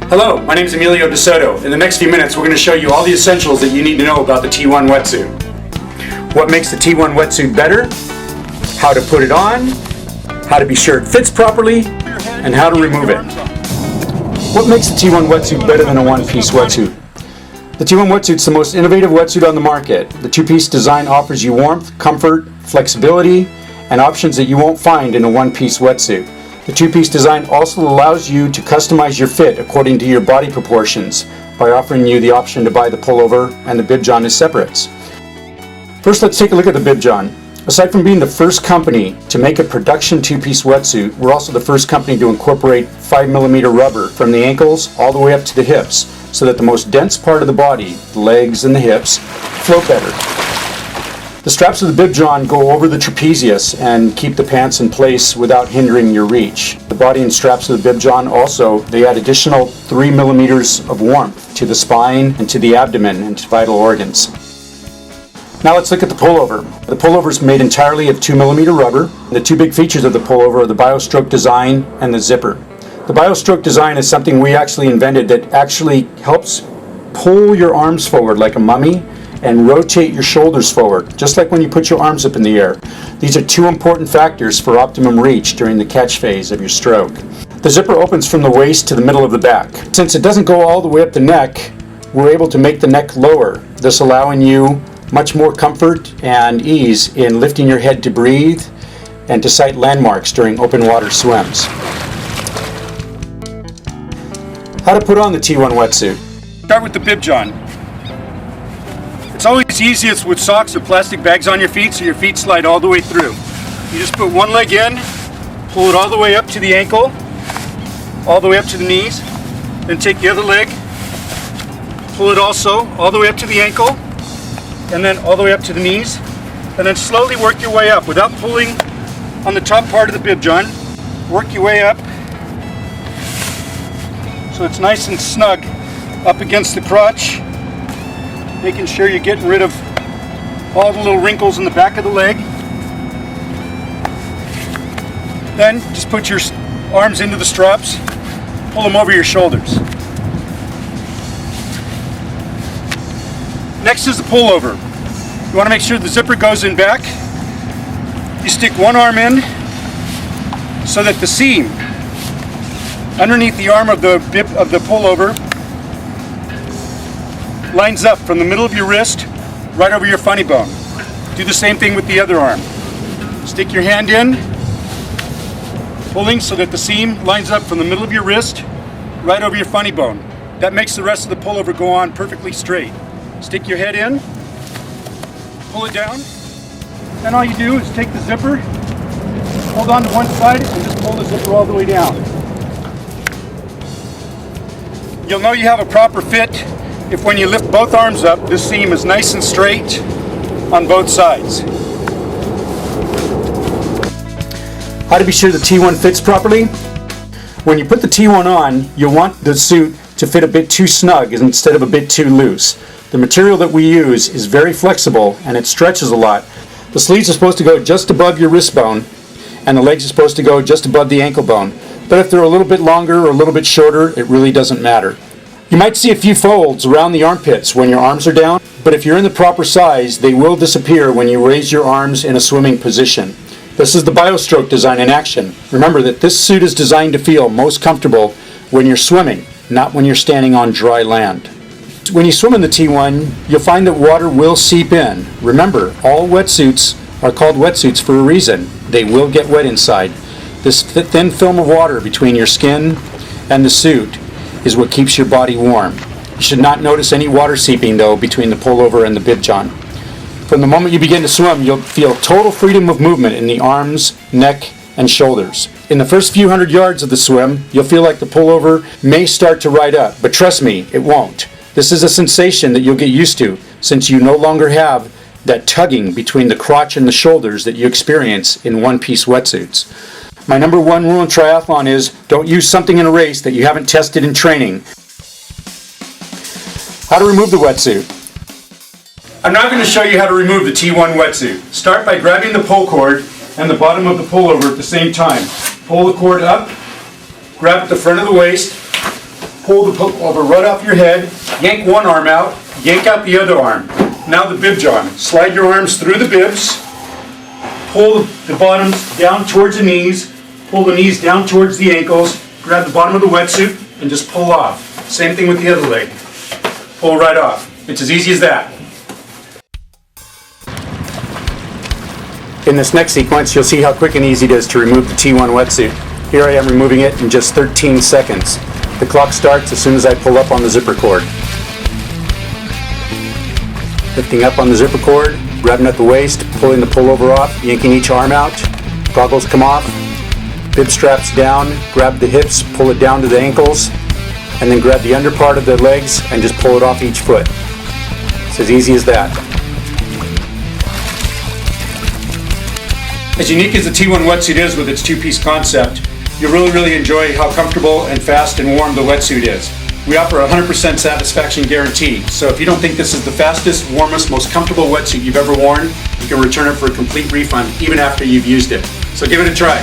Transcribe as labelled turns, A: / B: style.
A: Hello, my name is Emilio De Soto. In the next few minutes, we're going to show you all the essentials that you need to know about the T1 Wetsuit. What makes the T1 Wetsuit better, how to put it on, how to be sure it fits properly, and how to remove it. What makes the T1 Wetsuit better than a one-piece wetsuit? The T1 Wetsuit is the most innovative wetsuit on the market. The two-piece design offers you warmth, comfort, flexibility, and options that you won't find in a one-piece wetsuit. The two-piece design also allows you to customize your fit according to your body proportions by offering you the option to buy the pullover and the bib john as separates. First, let's take a look at the bib john. Aside from being the first company to make a production two-piece wetsuit, we're also the first company to incorporate 5mm rubber from the ankles all the way up to the hips so that the most dense part of the body, the legs and the hips, flow better. The straps of the bib john go over the trapezius and keep the pants in place without hindering your reach. The body and straps of the bib john also, they add additional 3mm of warmth to the spine and to the abdomen and to vital organs. Now let's look at the pullover. The pullover is made entirely of 2mm rubber. The two big features of the pullover are the biostroke design and the zipper. The biostroke design is something we actually invented that actually helps pull your arms forward like a mummy and rotate your shoulders forward, just like when you put your arms up in the air. These are two important factors for optimum reach during the catch phase of your stroke. The zipper opens from the waist to the middle of the back. Since it doesn't go all the way up the neck, we're able to make the neck lower, thus allowing you much more comfort and ease in lifting your head to breathe and to sight landmarks during open water swims. How to put on the T1 Wetsuit. Start with the bib john. It's always easiest with socks or plastic bags on your feet so your feet slide all the way through. You just put one leg in, pull it all the way up to the ankle, all the way up to the knees, then take the other leg, pull it also all the way up to the ankle, and then all the way up to the knees, and then slowly work your way up without pulling on the top part of the bib john. Work your way up so it's nice and snug up against the crotch, making sure you're getting rid of all the little wrinkles in the back of the leg. Then just put your arms into the straps, pull them over your shoulders. Next is the pullover. You want to make sure the zipper goes in back. You stick one arm in so that the seam underneath the arm of the pullover lines up from the middle of your wrist right over your funny bone. Do the same thing with the other arm. Stick your hand in, pulling so that the seam lines up from the middle of your wrist right over your funny bone. That makes the rest of the pullover go on perfectly straight. Stick your head in, pull it down, then all you do is take the zipper, hold on to one side and just pull the zipper all the way down. You'll know you have a proper fit if when you lift both arms up, this seam is nice and straight on both sides. How to be sure the T1 fits properly? When you put the T1 on, you'll want the suit to fit a bit too snug instead of a bit too loose. The material that we use is very flexible and it stretches a lot. The sleeves are supposed to go just above your wrist bone and the legs are supposed to go just above the ankle bone. But if they're a little bit longer or a little bit shorter, it really doesn't matter. You might see a few folds around the armpits when your arms are down, but if you're in the proper size, they will disappear when you raise your arms in a swimming position. This is the biostroke design in action. Remember that this suit is designed to feel most comfortable when you're swimming, not when you're standing on dry land. When you swim in the T1, you'll find that water will seep in. Remember, all wetsuits are called wetsuits for a reason. They will get wet inside. This thin film of water between your skin and the suit is what keeps your body warm. You should not notice any water seeping though between the pullover and the bib john. From the moment you begin to swim, you'll feel total freedom of movement in the arms, neck, and shoulders. In the first few hundred yards of the swim, you'll feel like the pullover may start to ride up, but trust me, it won't. This is a sensation that you'll get used to since you no longer have that tugging between the crotch and the shoulders that you experience in one-piece wetsuits. My number one rule in triathlon is don't use something in a race that you haven't tested in training. How to remove the wetsuit. I'm now going to show you how to remove the T1 wetsuit. Start by grabbing the pull cord and the bottom of the pullover at the same time. Pull the cord up, grab at the front of the waist, pull the pullover right off your head, yank one arm out, yank out the other arm. Now the bib john. Slide your arms through the bibs, pull the bottoms down towards the knees, pull the knees down towards the ankles, grab the bottom of the wetsuit, and just pull off. Same thing with the other leg. Pull right off. It's as easy as that. In this next sequence, you'll see how quick and easy it is to remove the T1 wetsuit. Here I am removing it in just 13 seconds. The clock starts as soon as I pull up on the zipper cord. Lifting up on the zipper cord, grabbing at the waist, pulling the pullover off, yanking each arm out. Goggles come off, bib straps down, grab the hips, pull it down to the ankles, and then grab the under part of the legs and just pull it off each foot. It's as easy as that. As unique as the T1 wetsuit is with its two-piece concept, you'll really enjoy how comfortable and fast and warm the wetsuit is. We offer a 100% satisfaction guarantee, so if you don't think this is the fastest, warmest, most comfortable wetsuit you've ever worn, you can return it for a complete refund even after you've used it. So give it a try.